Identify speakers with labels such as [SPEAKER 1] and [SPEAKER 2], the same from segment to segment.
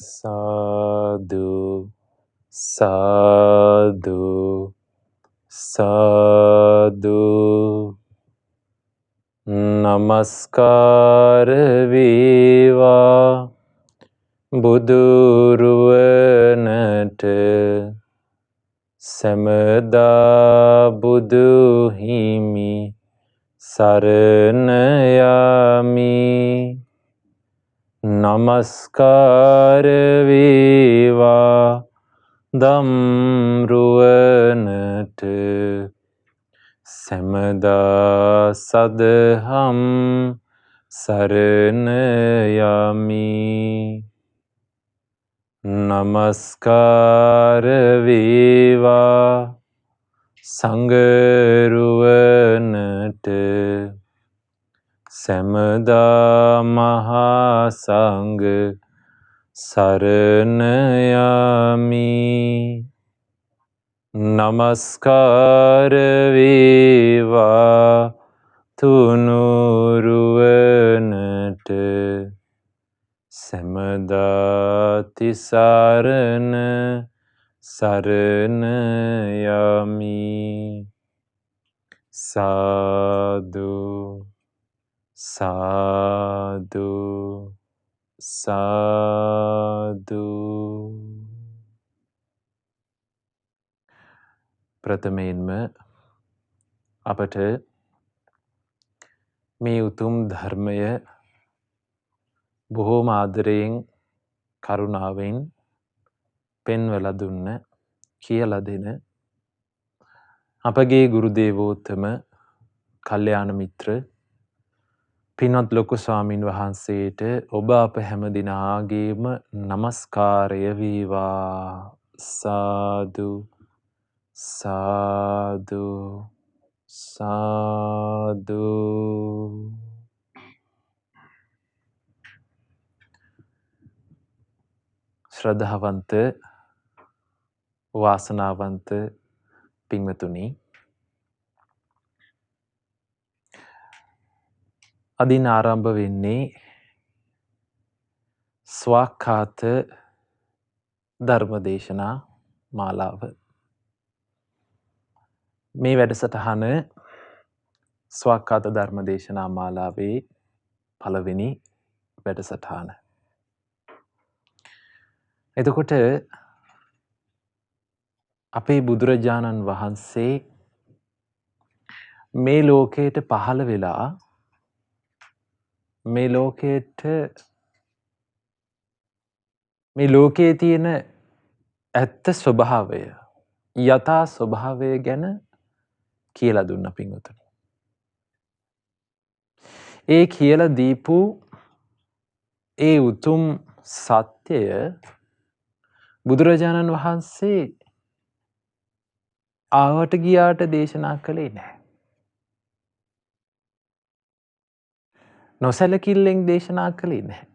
[SPEAKER 1] Sadhu, sadhu, sadhu. Namaskar veva Buduruvanate Samada Budu Himi Saranayami. Namaskar veva Damruvanate Samada Sadham Saranayami. Namaskar veva Sangaruvanate Samada Mahasangha Saranayami. Namaskar veva Tunuruvanate Samada Tisarana Saranayami. Sadhu, sadhu, sadhu. ප්‍රථමයෙන්ම අපට මේ උතුම් ධර්මය බොහෝම ආදරයෙන් කරුණාවෙන් පෙන්වලා දුන්න කියලා දෙන අපගේ ගුරු දේවෝත්තම කල්යාණ මිත්‍ර පින්වත් ලොකු ස්වාමින් වහන්සේට ඔබ අප හැම දිනාගේම නමස්කාරය වේවා. සාදු සාදු සාදු. ශ්‍රද්ධාවන්ත වාසනාවන්ත පින්වතුනි, අදින් ආරම්භ වෙන්නේ ස්වාක්ඛාත ධර්මදේශනා මාලාව. මේ වැඩසටහන ස්වාක්ඛාත ධර්මදේශනා මාලාවේ පළවෙනි වැඩසටහන. එතකොට අපේ බුදුරජාණන් වහන්සේ මේ ලෝකයට පහළ වෙලා මේ ලෝකයේ තියෙන ඇත්ත ස්වභාවය, යථා ස්වභාවය ගැන කියලා දුන්න පින්වතුනි. ඒ කියලා දීපු ඒ උතුම් සත්‍යය බුදුරජාණන් වහන්සේ ආවට ගියාට දේශනා කළේ නැහැ. නොසැලකිල්ලෙන් දේශනා කළේ නැහැ.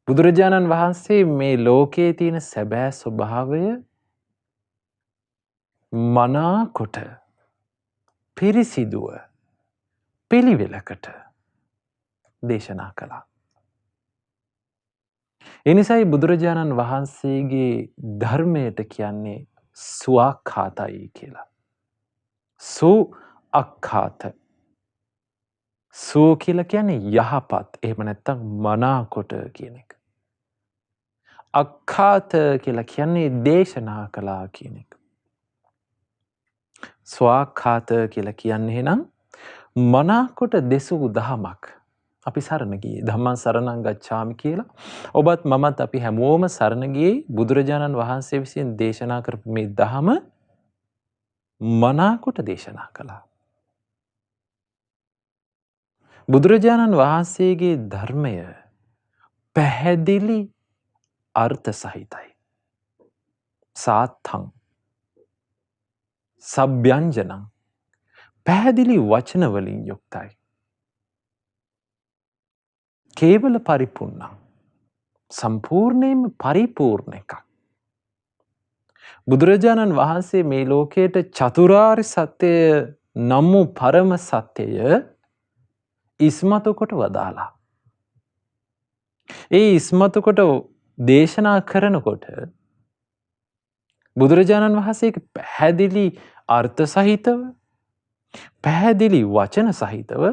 [SPEAKER 1] බුදුරජාණන් වහන්සේ මේ ලෝකයේ තියෙන සැබෑ ස්වභාවය මනාකොට පිරිසිදුව පිළිවෙලකට දේශනා කළා. එනිසායි බුදුරජාණන් වහන්සේගේ ධර්මයට කියන්නේ ස්වාක්ඛාතයි කියලා. සුඅක්ඛාත. සු කියලා කියන්නේ යහපත්, එහෙම නැත්නම් මනාකොට කියන එක. අක්ඛාත කියලා කියන්නේ දේශනා කළා කියන එක. ස්වාක්ඛාත කියලා කියන්නේ එහෙනම් මනාකොට දෙසූ දහමක්. අපි සරණ ගියේ ධම්මං සරණං ගච්ඡාමි කියලා. ඔබත් මමත් අපි හැමෝම සරණ ගියේ බුදුරජාණන් වහන්සේ විසින් දේශනා කරපු මේ දහම මනාකොට දේශනා කළා. බුදුරජාණන් වහන්සේගේ ධර්මය පැහැදිලි අර්ථ සහිතයි. සාත්තං සබ්යංජනං පැහැදිලි වචන වලින් යුක්තයි. කේවල පරිපූර්ණ සම්පූර්ණයෙන්ම පරිපූර්ණ එකක්. බුදුරජාණන් වහන්සේ මේ ලෝකයට චතුරාර්ය සත්‍ය නම් වූ පරම සත්‍යය ඉස්මතු කොට වදාලා. ඒ ඉස්මතු කොට දේශනා කරනකොට බුදුරජාණන් වහන්සේ පැහැදිලි අර්ථ සහිතව පැහැදිලි වචන සහිතව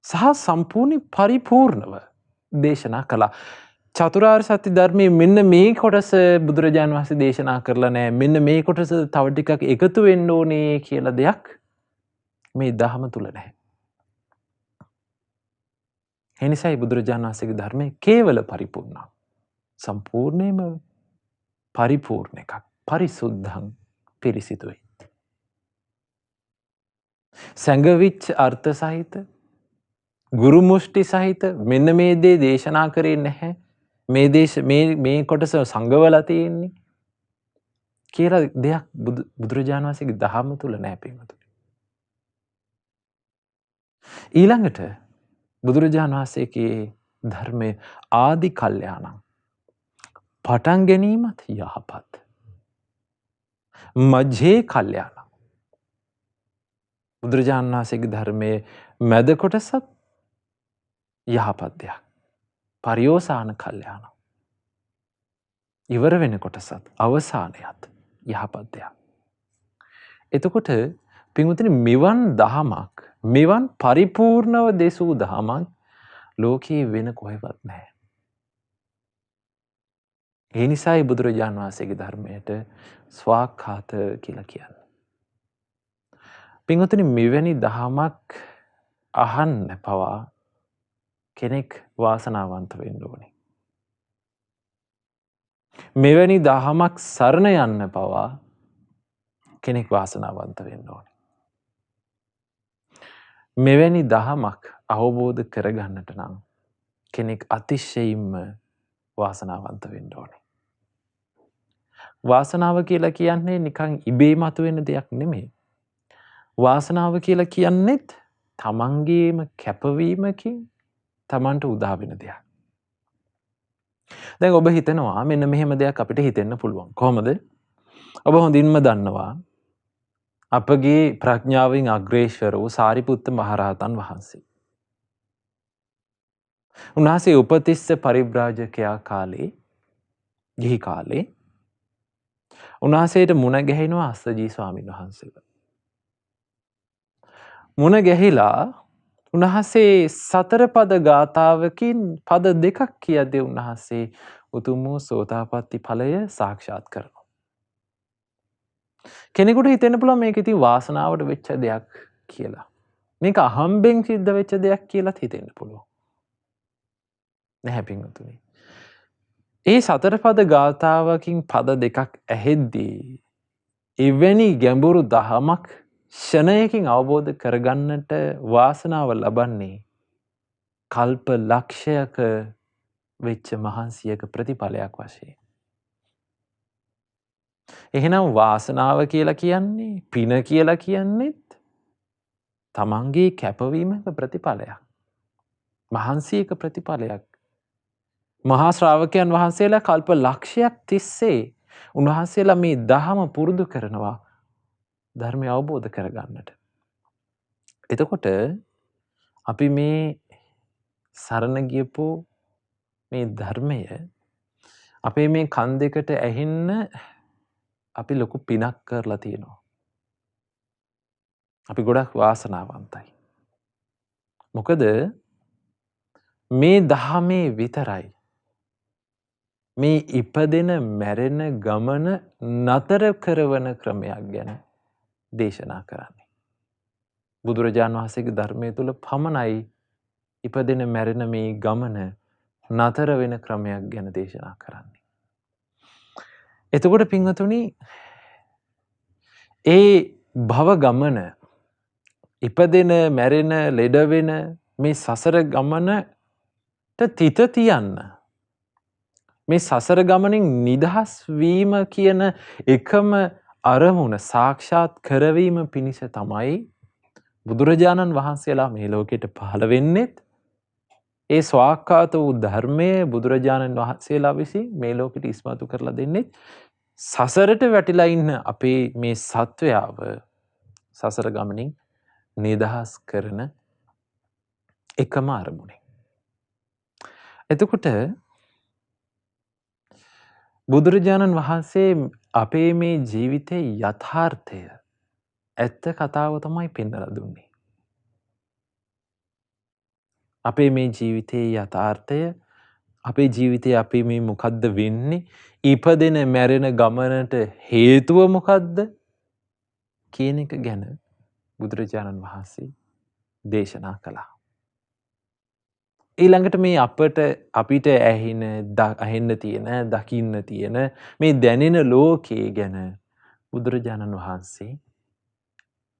[SPEAKER 1] සහ සම්පූර්ණ පරිපූර්ණව දේශනා කළා. චතුරාර්ය සත්‍ය ධර්මයේ මෙන්න මේ කොටස බුදුරජාණන් වහන්සේ දේශනා කරලා නැහැ. මෙන්න මේ කොටස තව ටිකක් එකතු වෙන්න ඕනේ කියලා දෙයක් මේ ධහම තුල නැහැ. ඒ නිසායි බුදුරජාණන් වහන්සේගේ ධර්මයේ කේවල පරිපූර්ණ. සම්පූර්ණයෙන්ම පරිපූර්ණ එකක්. පරිසුද්ධං පිරිසිදුයි. සැඟවිච්ච අර්ථ සහිත ගුරු මුෂ්ටි සහිත මෙන්න මේ දේ දේශනා කරේ නැහැ. මේ කොටස සංගවලා තියෙන්නේ කියලා දෙයක් බුදුරජාණන් වහන්සේගේ දහම තුල නැහැ පින්වතුනි. ඊළඟට බුදුරජාණන් වහන්සේගේ ධර්මයේ ආදි කල්යාණං පටන් ගැනීමත් යහපත්. මජ්ජේ කල්යාණං බුදුරජාණන් වහන්සේගේ ධර්මයේ මැද කොටසත් යහපත් දෙයක්. පරිෝසాన කල්යාණං ඉවර වෙන කොටසත් අවසානයත් යහපත් දෙයක්. එතකොට පින්වතුනි මෙවන් දහමක් මෙවන් පරිපූර්ණව දෙසූ දහමක් ලෝකයේ වෙන කොහෙවත් නැහැ. ඒ නිසායි බුදුරජාණන් වහන්සේගේ ධර්මයට ස්වාක්ඛාත කියලා කියන්නේ. පින්වතුනි මෙවැනි දහමක් අහන්න පවා කෙනෙක් වාසනාවන්ත වෙන්න ඕනේ. මෙවැනි දහමක් සරණ යන්න පවා කෙනෙක් වාසනාවන්ත වෙන්න ඕනේ. මෙවැනි දහමක් අවබෝධ කරගන්නට නම් කෙනෙක් අතිශයින්ම වාසනාවන්ත වෙන්න ඕනේ. වාසනාව කියලා කියන්නේ නිකන් ඉබේ මතුවෙන දෙයක් නෙමෙයි. වාසනාව කියලා කියන්නේත් තමන්ගේම කැපවීමකින් තමන්ට උදා වෙන දෙයක්. දැන් ඔබ හිතනවා මෙන්න මෙහෙම දෙයක් අපිට හිතෙන්න පුළුවන්. කොහොමද? ඔබ හොඳින්ම දන්නවා අපගේ ප්‍රඥාවෙන් අග්‍රේශ්වර වූ සාරිපුත්ත මහරහතන් වහන්සේ. උන්වහන්සේ උපතිස්ස පරිබ්‍රාජකයා කාලේ ගිහි කාලේ උන්වහන්සේට මුණ ගැහෙනවා අස්සජී ස්වාමීන් වහන්සේලා. මුණ ගැහිලා උන්වහන්සේ සතර පද ගාථාවකින් පද දෙකක් කියද්දී උන්වහන්සේ උතුම් වූ සෝතාපට්ටි ඵලය සාක්ෂාත් කරනවා. කෙනෙකුට හිතෙන්න පුළුවන් මේක ඉතින් වාසනාවට වෙච්ච දෙයක් කියලා. මේක අහම්බෙන් සිද්ධ වෙච්ච දෙයක් කියලාත් හිතෙන්න පුළුවන්. නැහැ පින්වතුනි. ඒ සතර පද ගාථාවකින් පද දෙකක් ඇහෙද්දී එවැනි ගැඹුරු දහමක් ෂණයකින් අවබෝධ කරගන්නට වාසනාව ලබන්නේ කල්ප ලක්ෂයක වෙච්ච මහන්සියක ප්‍රතිඵලයක් වශයෙන්. එහෙනම් වාසනාව කියලා කියන්නේ පින කියලා කියන්නේත් තමන්ගේ කැපවීමක ප්‍රතිඵලයක්. මහන්සියක ප්‍රතිඵලයක්. මහා ශ්‍රාවකයන් වහන්සේලා කල්ප ලක්ෂයක් තිස්සේ උන්වහන්සේලා මේ දහම පුරුදු කරනවා ධර්මය අවබෝධ කරගන්නට. එතකොට අපි මේ සරණ ගියපු මේ ධර්මය අපේ මේ කන් දෙකට ඇහෙන්න අපි ලොකු පිනක් කරලා තියෙනවා. අපි ගොඩක් වාසනාවන්තයි. මොකද මේ දහමේ විතරයි මේ ඉපදෙන මැරෙන ගමන නතර කරවන ක්‍රමයක් ගැන දේශනා කරන්නේ. බුදුරජාණන් වහන්සේගේ ධර්මය තුල පමණයි ඉපදෙන මැරෙන මේ ගමන නතර වෙන ක්‍රමයක් ගැන දේශනා කරන්නේ. එතකොට පින්වතුනි ඒ භව ගමන ඉපදෙන මැරෙන ලෙඩ වෙන මේ සසර ගමනට තිත තියන්න මේ සසර ගමනින් නිදහස් වීම කියන එකම අරමුණ සාක්ෂාත් කරවීම පිණිස තමයි බුදුරජාණන් වහන්සේලා මේ ලෝකෙට පහළ වෙන්නේත් ඒ ස්වාක්ඛාත වූ ධර්මයේ බුදුරජාණන් වහන්සේලා විසින් මේ ලෝකෙට ඉස්මතු කරලා දෙන්නේ සසරට වැටිලා ඉන්න අපේ මේ සත්වයාව සසර ගමනින් නිදහස් කරන එකම අරමුණේ. එතකොට බුදුරජාණන් වහන්සේ අපේ මේ ජීවිතයේ යථාර්ථය ඇත්ත කතාව තමයි පෙන්වලා දුන්නේ. අපේ මේ ජීවිතයේ යථාර්ථය අපේ ජීවිතයේ අපි මේ මොකද්ද වෙන්නේ? ඉපදෙන මැරෙන ගමනට හේතුව මොකද්ද? කියන එක ගැන බුදුරජාණන් වහන්සේ දේශනා කළා. ඊළඟට මේ අපිට ඇහෙන්න තියෙන, දකින්න තියෙන මේ දැනෙන ලෝකයේ ගැන බුදුරජාණන් වහන්සේ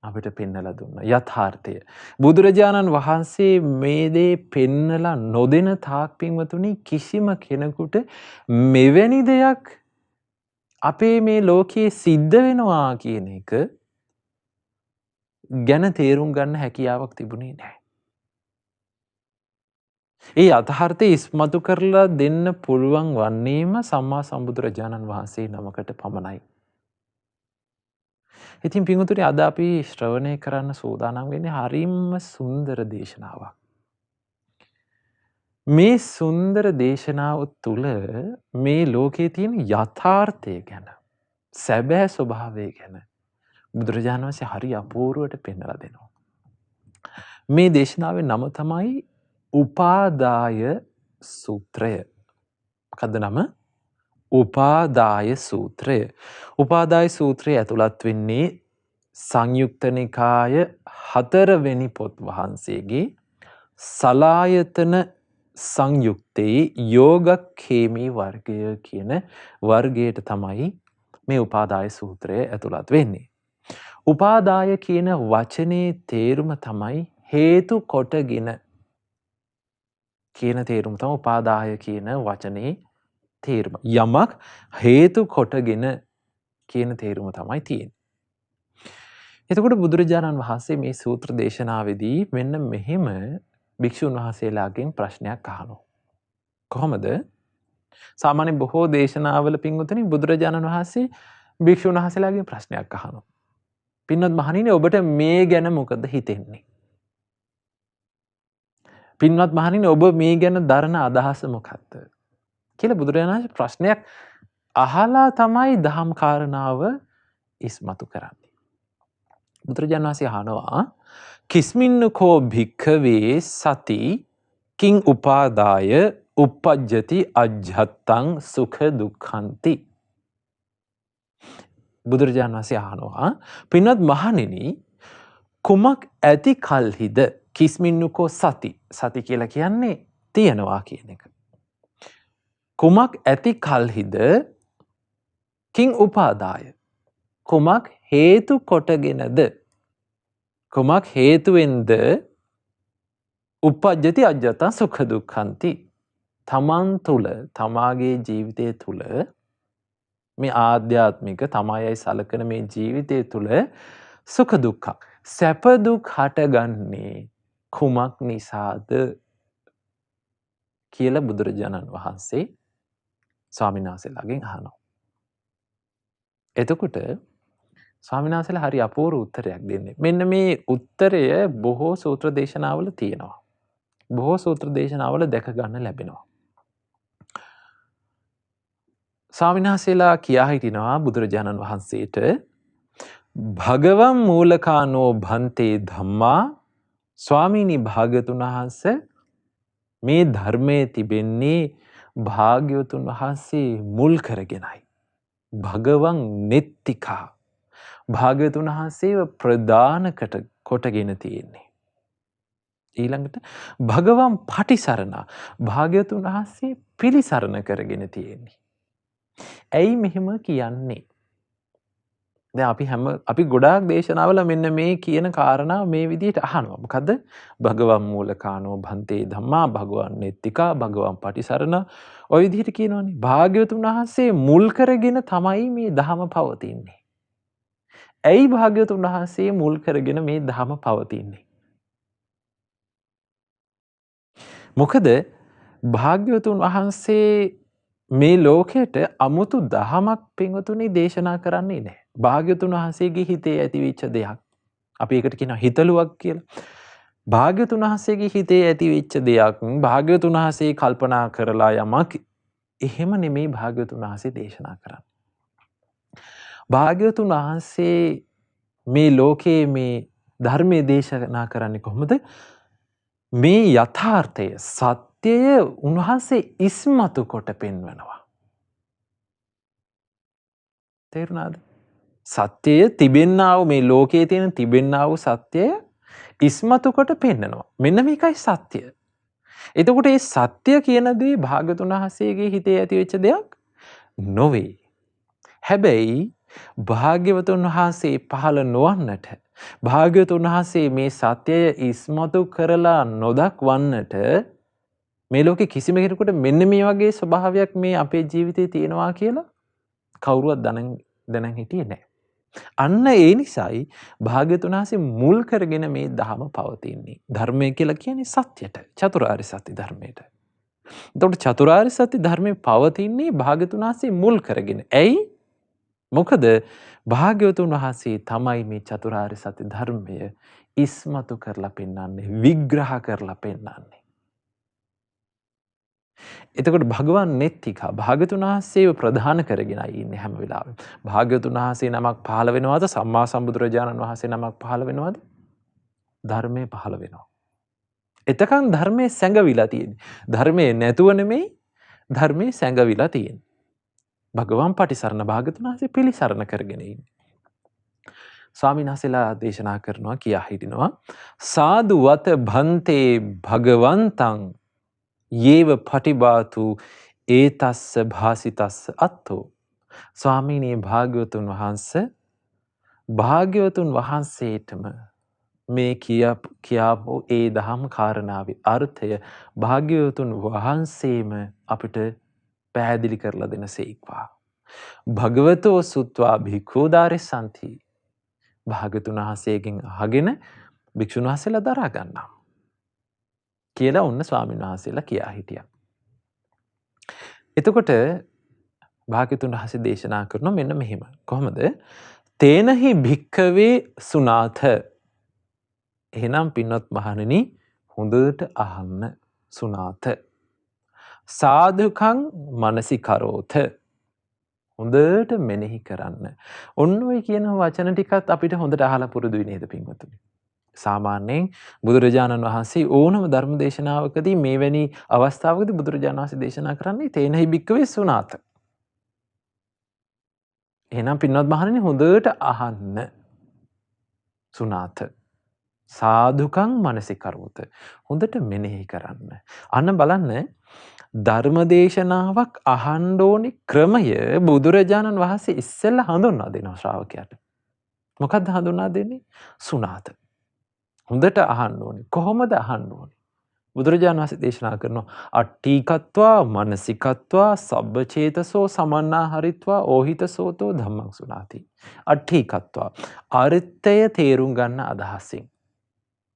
[SPEAKER 1] අපිට පෙන්නලා දුන්නා යථාර්ථය. බුදුරජාණන් වහන්සේ මේ දේ පෙන්නලා නොදෙන තාක් පින්වතුනි කිසිම කෙනෙකුට මෙවැනි දෙයක් අපේ මේ ලෝකයේ සිද්ධ වෙනවා කියන එක ගැන තේරුම් ගන්න හැකියාවක් තිබුණේ නැහැ. ඒ යථාර්ථය ඉස්මතු කරලා දෙන්න පුළුවන් වන්නේම සම්මා සම්බුදුරජාණන් වහන්සේ නමකට පමණයි. ඉතින් පින්වතුනි අද අපි ශ්‍රවණය කරන්න සූදානම් වෙන්නේ හරිම සුන්දර දේශනාවක්. මේ සුන්දර දේශනාව තුළ මේ ලෝකයේ තියෙන යථාර්ථය ගැන, සැබෑ ස්වභාවය ගැන බුදුරජාණන් වහන්සේ හරි අපූර්වට පෙන්වලා දෙනවා. මේ දේශනාවේ නම තමයි උපාදාය සූත්‍රය. මොකද්ද නම? උපාදාය සූත්‍රය. උපාදාය සූත්‍රය ඇතුළත් වෙන්නේ සංයුක්ත නිකාය 4 වෙනි පොත් වහන්සේගේ සලායතන සංයුත්තේ යෝගක්ඛේමී වර්ගය කියන වර්ගයට තමයි මේ උපාදාය සූත්‍රය ඇතුළත් වෙන්නේ. උපාදාය කියන වචනේ තේරුම තමයි හේතු කොටගෙන කියන තේරුම තමයි උපාදාය කියන වචනේ තේරුම. යමක් හේතු කොටගෙන කියන තේරුම තමයි තියෙන්නේ. එතකොට බුදුරජාණන් වහන්සේ මේ සූත්‍ර දේශනාවේදී මෙන්න මෙහෙම භික්ෂුන් වහන්සේලාගෙන් ප්‍රශ්නයක් අහනවා. කොහොමද? සාමාන්‍ය බොහෝ දේශනාවල පින්වතුනි බුදුරජාණන් වහන්සේ භික්ෂුන් වහන්සේලාගෙන් ප්‍රශ්නයක් අහනවා. පින්වත් මහණෙනි ඔබට මේ ගැන මොකද හිතෙන්නේ? පින්වත් මහණෙනි ඔබ මේ ගැන දරන අදහස මොකක්ද? කියලා බුදුරජාණන් වහන්සේ ප්‍රශ්නයක් අහලා තමයි දහම් කාරණාව ඉස්මතු කරන්නේ. බුදුරජාණන් වහන්සේ අහනවා කිස්මින්නකෝ භික්ඛවේ සති කිං උපාදාය uppajjati ajjattang sukha dukkhanti. බුදුරජාණන් වහන්සේ අහනවා පින්වත් මහණෙනි කුමක් ඇති කල්හිද කිස්මින්නකෝ සති කියලා කියන්නේ තියනවා කියන එක. කුමක් ඇති කල්හිද කිං උපාදාය කුමක් හේතු කොටගෙනද කුමක් හේතුවෙන්ද uppajjati ajjattang sukha dukkhanti තමන් තුළ තමාගේ ජීවිතය තුළ මේ ආධ්‍යාත්මික තමයයි සලකන මේ ජීවිතය තුළ සුඛ දුක්ඛ සැප දුක් හටගන්නේ කුමක් නිසාද කියලා බුදුරජාණන් වහන්සේ ස්වාමීන් වහන්සේලාගෙන් අහනවා. එතකොට ස්වාමීන් වහන්සේලා හරි අපූර්ව උත්තරයක් දෙන්නේ. මෙන්න මේ උත්තරය බොහෝ සූත්‍ර දේශනාවල තියෙනවා. බොහෝ සූත්‍ර දේශනාවල දැක ගන්න ලැබෙනවා. ස්වාමීන් වහන්සේලා කියා හිටිනවා බුදුරජාණන් වහන්සේට භගවම් මූලකානෝ භන්තේ ධම්මා ස්වාමීනි භාග්‍යතුන් වහන්සේ මේ ධර්මයේ තිබෙන්නේ භාග්‍යවතුන් වහන්සේ මුල් කරගෙනයි. භගවං නෙත්තිකා භාග්‍යවතුන් වහන්සේව ප්‍රධාන කොටගෙන තියෙන්නේ. ඊළඟට භගවම් පටිසරණ භාග්‍යවතුන් වහන්සේ පිළිසරණ කරගෙන තියෙන්නේ. ඇයි මෙහෙම කියන්නේ? දැන් අපි ගොඩාක් දේශනාවල මෙන්න මේ කියන කාරණා මේ විදිහට අහනවා. මොකද්ද? භගවම් මූලකානෝ භන්තේ ධම්මා භගවන් නෙත්තිකා භගවම් පටිසරණ ඔය විදිහට කියනවනේ. භාග්‍යවතුන් වහන්සේ මුල් කරගෙන තමයි මේ ධහම පවතින්නේ. ඇයි භාග්‍යවතුන් වහන්සේ මුල් කරගෙන මේ ධහම පවතින්නේ? මොකද භාග්‍යවතුන් වහන්සේ මේ ලෝකයට අමුතු දහමක් පින්වතුනි දේශනා කරන්නේ නැහැ. භාග්‍යවතුන් වහන්සේගේ හිතේ ඇතිවෙච්ච දෙයක්. අපි ඒකට කියනවා හිතලුවක් කියලා. භාග්‍යවතුන් වහන්සේගේ හිතේ ඇති වෙච්ච දෙයක් භාග්‍යවතුන් වහන්සේ කල්පනා කරලා යමක් එහෙම නෙමෙයි භාග්‍යවතුන් වහන්සේ දේශනා කරන්නේ. භාග්‍යවතුන් වහන්සේ මේ ලෝකයේ මේ ධර්මයේ දේශනා කරන්නේ කොහොමද? මේ යථාර්ථය සත්‍යය උන්වහන්සේ ඉස්මතු කොට පෙන්වනවා. තේරුණාද? සත්‍යය තිබෙන්නා වූ මේ ලෝකයේ තියෙන තිබෙන්නා වූ සත්‍යය ඉස්මතු කොට පෙන්නනවා. මෙන්න මේකයි සත්‍යය. එතකොට මේ සත්‍ය කියන දේ භාග්‍යවතුන් වහන්සේගේ හිතේ ඇති වෙච්ච දෙයක් නොවේ. හැබැයි භාග්‍යවතුන් වහන්සේ පහළ නොවන්නට භාග්‍යවතුන් වහන්සේ මේ සත්‍යය ඉස්මතු කරලා නොදක්වන්නට මේ ලෝකේ කිසිම කෙනෙකුට මෙන්න මේ වගේ ස්වභාවයක් මේ අපේ ජීවිතේ තියෙනවා කියලා කවුරුවත් දැනන් හිටියේ නැහැ. අන්න ඒ නිසායි භාග්‍යවතුන් වහන්සේ මුල් කරගෙන මේ ධහම පවතින්නේ. ධර්මය කියලා කියන්නේ සත්‍යයට, චතුරාර්ය සත්‍ය ධර්මයට. එතකොට චතුරාර්ය සත්‍ය ධර්මයේ පවතින්නේ භාග්‍යවතුන් වහන්සේ මුල් කරගෙන. ඇයි? මොකද භාග්‍යවතුන් වහන්සේ තමයි මේ චතුරාර්ය සත්‍ය ධර්මය ඉස්මතු කරලා පෙන්වන්නේ, විග්‍රහ කරලා පෙන්වන්නේ. එතකොට භගවන් නෙත්තිකා භාග්‍යවතුන් වහන්සේව ප්‍රධාන කරගෙනයි ඉන්නේ හැම වෙලාවෙම. භාග්‍යවතුන් වහන්සේ නමක් පහළ වෙනවද? සම්මා සම්බුදුරජාණන් වහන්සේ නමක් පහළ වෙනවද? ධර්මයේ පහළ වෙනවා. එතකන් ධර්මයේ සැඟවිලා තියෙන්නේ. ධර්මයේ නැතුව නෙමෙයි ධර්මයේ සැඟවිලා තියෙන්නේ. භගවන් පටිසරණ භාග්‍යවතුන් වහන්සේ පිළිසරණ කරගෙන ඉන්නේ. ස්වාමීන් වහන්සේලා දේශනා කරනවා කියා හිටිනවා සාදු වත භන්තේ භගවන්තං යේව පටිබාතු ඒතස්ස භාසිතස්ස අත්තෝ. ස්වාමීනී භාග්‍යවතුන් වහන්සේ භාග්‍යවතුන් වහන්සේටම මේ කියාපු ඒ දහම් කාරණාවේ අර්ථය භාග්‍යවතුන් වහන්සේම අපිට පැහැදිලි කරලා දෙනසේක්වා. භගවතෝ සුත්වා භික්ඛූදාරෙස්සන්ති. භාග්‍යවතුන් වහන්සේගෙන් අහගෙන භික්ෂුන් වහන්සේලා දරා ගන්නවා කියලා ඔන්න ස්වාමීන් වහන්සේලා කියා හිටියා. එතකොට භාග්‍යවතුන් වහන්සේ දේශනා කරනවා මෙන්න මෙහෙම. කොහොමද? තේනහි භික්ඛවේ සුනාත. එහෙනම් පින්වත් මහණෙනි හොඳට අහන්න සුනාත. සාදුකං මනසිකරෝත. හොඳට මෙනෙහි කරන්න. ඔන්න ඔය කියන වචන ටිකත් අපිට හොඳට අහලා පුරුදු වෙ නේද පින්වතුනි? සාමාන්‍යයෙන් බුදුරජාණන් වහන්සේ ඕනම ධර්ම දේශනාවකදී මේවැනි අවස්ථාවකදී බුදුරජාණන් වහන්සේ දේශනා කරන්නේ තේනහි භික්ඛවේ සුනාත. එහෙනම් පින්වත් මහණෙනි හොඳට අහන්න සුනාත. සාදුකං මනසිකරෝත. හොඳට මෙනෙහි කරන්න. අන්න බලන්න ධර්ම දේශනාවක් අහන්න ඕනි ක්‍රමය බුදුරජාණන් වහන්සේ ඉස්සෙල්ලා හඳුන්වා දෙනවා ශ්‍රාවකයාට. මොකක්ද හඳුන්වා දෙන්නේ? සුනාත. හොඳට අහන්න ඕනි. කොහොමද අහන්න ඕනි? බුදුරජාණන් වහන්සේ දේශනා කරනවා අට්ඨීකත්වා මනසිකත්වා සබ්බචේතසෝ සමන්නා හරිත්වා ඕහිතසෝතෝ ධම්මං සුනාති. අට්ඨීකත්වා අර්ථය තේරුම් ගන්න අදහසින්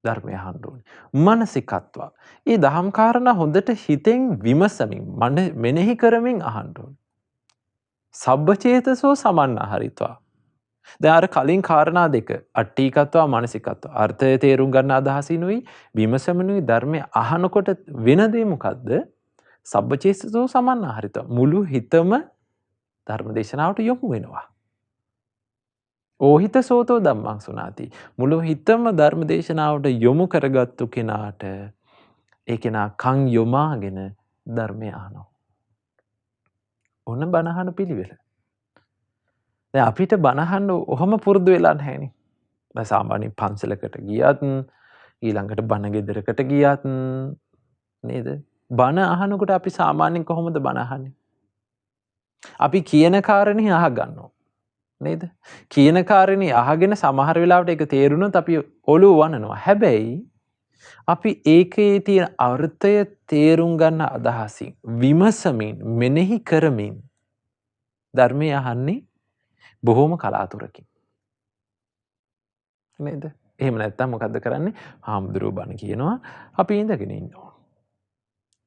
[SPEAKER 1] ධර්මය අහන්න ඕනි. මනසිකත්වා ඒ දහම් කාරණා හොඳට හිතෙන් විමසමින් මෙනෙහි කරමින් අහන්න ඕනි. සබ්බචේතසෝ සමන්නා හරිත්වා. දැන් අර කලින් කාරණා දෙක අට්ඨීකත්වා මනසිකත්වා අර්ථය තේරුම් ගන්න අදහසිනුයි විමසමිනුයි ධර්මය අහනකොට වෙන දේ මොකද්ද? සබ්බචේතසෝ සමන්නා හරිත්වා මුළු හිතම ධර්ම දේශනාවට යොමු වෙනවා. ඕහිතසෝතෝ ධම්මං සුනාති. මුළු හිතම ධර්ම දේශනාවට යොමු කරගත්තු කෙනාට ඒ කෙනා කන් යොමාගෙන ධර්මය අහනවා. ඔන්න බණ අහන පිළිවෙල. දැන් අපිට බණ අහන්න ඔහම පුරුදු වෙලා නැහැනේ. දැන් සාමාන්‍ය පන්සලකට ගියත් ඊළඟට බණ ගෙදරකට ගියත් නේද? බණ අහනකොට අපි සාමාන්‍යයෙන් කොහොමද බණ අහන්නේ? අපි කියන කාරණේ අහගන්නවා. නේද? කියන කාරණේ අහගෙන සමහර වෙලාවට ඒක තේරුණොත් අපි ඔළුව වනනවා. හැබැයි අපි ඒකේ තියෙන අර්ථය තේරුම් ගන්න අදහසින් විමසමින් මෙනෙහි කරමින් ධර්මය අහන්නේ බොහොම කලාතුරකින්. නේද? එහෙම නැත්තම් මොකද්ද කරන්නේ? හාමුදුරුවෝ බණ කියනවා අපි ඉඳගෙන ඉන්නවා.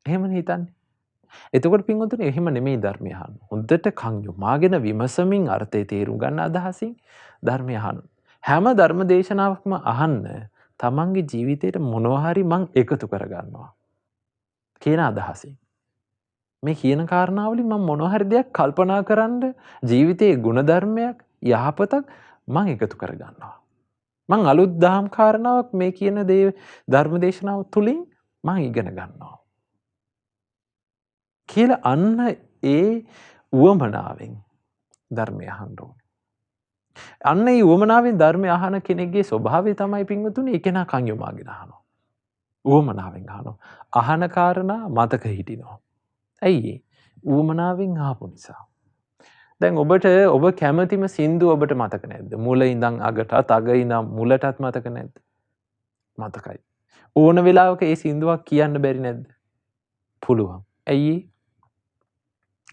[SPEAKER 1] එහෙමනේ හිතන්නේ. එතකොට පින්වතුනි එහෙම නෙමෙයි ධර්මය අහන්න. හොඳට කන් යොමාගෙන විමසමින් අර්ථය තේරුම් ගන්න අදහසින් ධර්මය අහන්න. හැම ධර්ම දේශනාවක්ම අහන්න තමන්ගේ ජීවිතයට මොනවා හරි මං එකතු කරගන්නවා කියන අදහසින්. මේ කියන කාරණාවලින් මම මොනවා හරි දෙයක් කල්පනා කරන්න ජීවිතයේ ගුණධර්මයක් යහපතක් මං එකතු කරගන්නවා. මං අලුත් දහම් කාරණාවක් මේ කියන දේ ධර්ම දේශනාව තුලින් මං ඉගෙන ගන්නවා. කියලා අන්න ඒ උවමනාවෙන් ධර්මය අහන්න ඕනේ. අන්න ඒ උවමනාවෙන් ධර්මය අහන කෙනෙක්ගේ ස්වභාවය තමයි පින්වතුනි ඒ කෙනා කන් යොමාගෙන අහනවා. උවමනාවෙන් අහනවා. අහන කාරණා මතක හිටිනවා. ඇයි ඒ? උවමනාවෙන් අහපු නිසා. දැන් ඔබ කැමතිම සින්දුව ඔබට මතක නැද්ද? මුල ඉඳන් අගටත් අග ඉඳන් මුලටත් මතක නැද්ද? මතකයි. ඕන වෙලාවක ඒ සින්දුවක් කියන්න බැරි නැද්ද? පුළුවන්. ඇයි ඒ?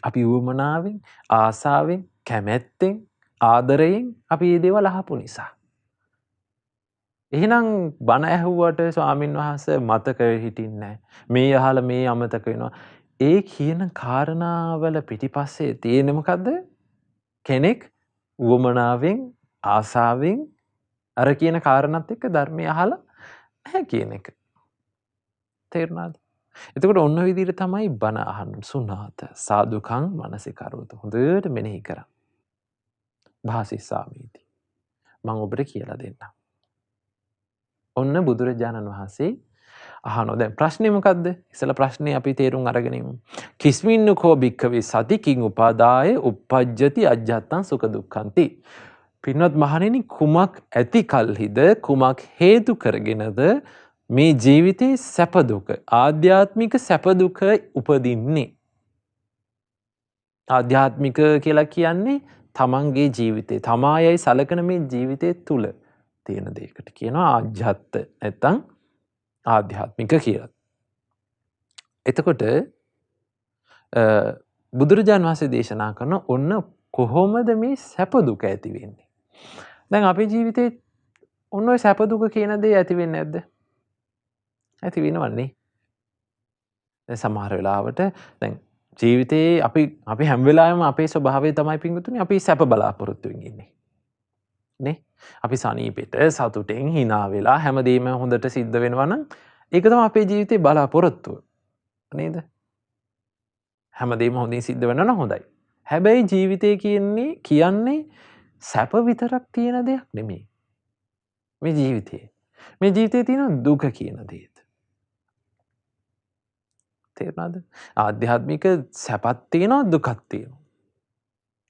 [SPEAKER 1] අපි උවමනාවෙන් ආසාවෙන් කැමැත්තෙන් ආදරයෙන් අපි මේ දේවල් අහපු නිසා. එහෙනම් බණ ඇහුවට ස්වාමින් වහන්සේ මතක හිටින්නේ නැහැ. මේ අහලා මේ අමතක වෙනවා. ඒ කියන කාරණාවල පිටිපස්සේ තියෙන මොකද්ද? කෙනෙක් උවමනාවෙන් ආසාවෙන් අර කියන කාරණාත් එක්ක ධර්මය අහලා නැහැ කියන එක. තේරුණාද? එතකොට ඔන්න විදිහට තමයි බණ අහන්න. සුණාත සාදුකං මනසිකරවත. හොඳට මෙනෙහි කරන්න. භාසිස්සාමීති. මම ඔබට කියලා දෙන්නම්. ඔන්න බුදුරජාණන් වහන්සේ අහනවා. දැන් ප්‍රශ්නේ මොකද්ද? ඉතල ප්‍රශ්නේ අපි තේරුම් අරගෙන ඉමු. කිස්මින්නකෝ භික්ඛවේ සතිකින් උපාදාය uppajjati ajjattan sukha dukkhanti. පින්වත් මහණෙනි කුමක් ඇති කල්හිද කුමක් හේතු කරගෙනද මේ ජීවිතේ සැප දුක ආධ්‍යාත්මික සැප දුක උපදින්නේ? ආධ්‍යාත්මික කියලා කියන්නේ තමන්ගේ ජීවිතේ තමායයි සලකන මේ ජීවිතේ තුල තියෙන දෙයකට කියනවා ආජ්ජත් නැත්නම් ආධ්‍යාත්මික කියලා. එතකොට බුදුරජාණන් වහන්සේ දේශනා කරන ඔන්න කොහොමද මේ සැප දුක ඇති වෙන්නේ? දැන් අපේ ජීවිතේ ඔන්න ඔය සැප දුක කියන දේ ඇති වෙන්නේ නැද්ද? ඇති වෙනවන්නේ. දැන් සමහර වෙලාවට දැන් ජීවිතේ අපි හැම වෙලාවෙම අපේ ස්වභාවය තමයි පින්වතුනි අපි සැප බලාපොරොත්තු වෙමින් ඉන්නේ. නේ? අපි සනීපෙට සතුටෙන් hina වෙලා හැමදේම හොඳට සිද්ධ වෙනවා නම් ඒක තමයි අපේ ජීවිතේ බලාපොරොත්තුව. නේද? හැමදේම හොඳින් සිද්ධ වෙනවා නම් හොඳයි. හැබැයි ජීවිතය කියන්නේ සැප විතරක් තියෙන දෙයක් නෙමෙයි. මේ ජීවිතේ තියෙන දුක කියන දේත්. තේරුණාද? ආධ්‍යාත්මික සැපත් තියෙනවා දුකත් තියෙනවා.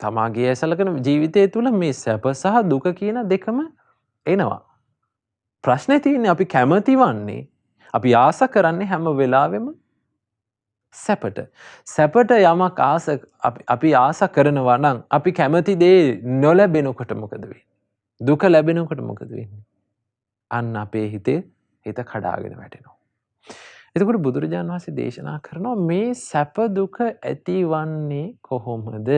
[SPEAKER 1] තමාගේ ඇසලකන ජීවිතය තුළ මේ සැප සහ දුක කියන දෙකම එනවා. ප්‍රශ්නේ තියෙන්නේ අපි කැමති වන්නේ අපි ආස කරන්නේ හැම වෙලාවෙම සැපට. සැපට යමක් අපි ආස කරනවා නම් අපි කැමති දේ නොලැබෙනකොට මොකද වෙන්නේ? දුක ලැබෙනකොට මොකද වෙන්නේ? අන්න අපේ හිත කඩාගෙන වැටෙනවා. එතකොට බුදුරජාණන් වහන්සේ දේශනා කරනවා මේ සැප දුක ඇතිවන්නේ කොහොමද?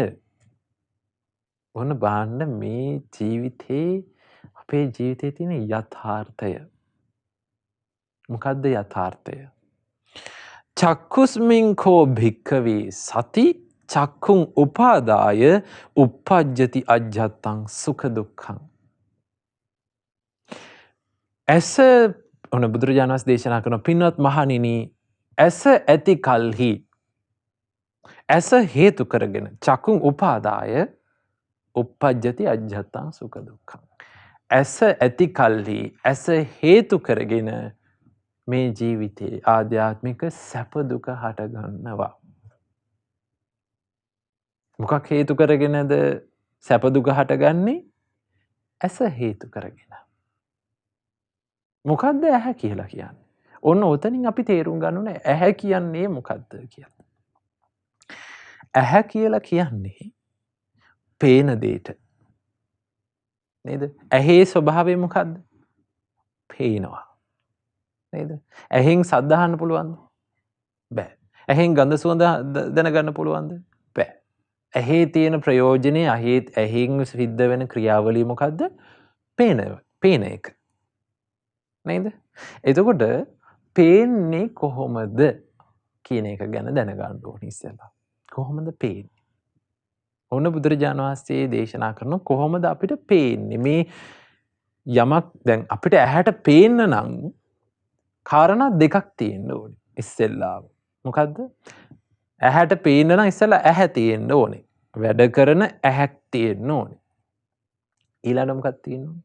[SPEAKER 1] ඔන්න බලන්න මේ අපේ ජීවිතේ තියෙන යථාර්ථය. මොකද්ද යථාර්ථය? චක්කුස්මින් කෝ භික්ඛවේ සති චක්කුං උපාදාය uppajjati ajjattan sukha dukkhaං. ඇස ඔන්න බුදුරජාණන් වහන්සේ දේශනා කරන පින්වත් මහණෙනි ඇස ඇති කල්හි ඇස හේතු කරගෙන චක්කුං උපාදාය uppajjati ajjattan sukha dukkhaං. ඇස ඇති කල්හි ඇස හේතු කරගෙන මේ ජීවිතේ ආධ්‍යාත්මික සැප දුක හට ගන්නවා. මොකක් හේතු කරගෙනද සැප දුක හටගන්නේ? ඇස හේතු කරගෙන. මොකද්ද ඇහැ කියලා කියන්නේ? ඔන්න ඔතනින් අපි තේරුම් ගන්න ඕනේ ඇහැ කියන්නේ මොකද්ද කියලා. ඇහැ කියලා කියන්නේ පේන දෙයට. නේද? ඇහි ස්වභාවය මොකද්ද? පේනවා. නේද? ඇහෙන් සද්ද අහන්න පුළුවන්ද? බෑ. ඇහෙන් ගඳ සුවඳ දැනගන්න පුළුවන්ද? බෑ. ඇහි තියෙන ප්‍රයෝජනේ ඇහෙන් සිද්ධ වෙන ක්‍රියාවලිය මොකද්ද? පේන එක. නේද? එතකොට පේන්නේ කොහොමද කියන එක ගැන දැනගන්න ඕනේ ඉස්සෙල්ලා. කොහොමද පේන්නේ? ඔන්න බුදුරජාණන් වහන්සේ දේශනා කරන කොහොමද අපිට පේන්නේ? යමක් දැන් අපිට ඇහැට පේන්න නම් කාරණා දෙකක් තියෙන්න ඕනේ. ඉස්සෙල්ලාම. මොකද්ද? ඇහැට පේන්න නම් ඉස්සෙල්ලා ඇහැ තියෙන්න ඕනේ. වැඩ කරන ඇහැක් තියෙන්න ඕනේ. ඊළඟට මොකක්ද තියෙන්නේ?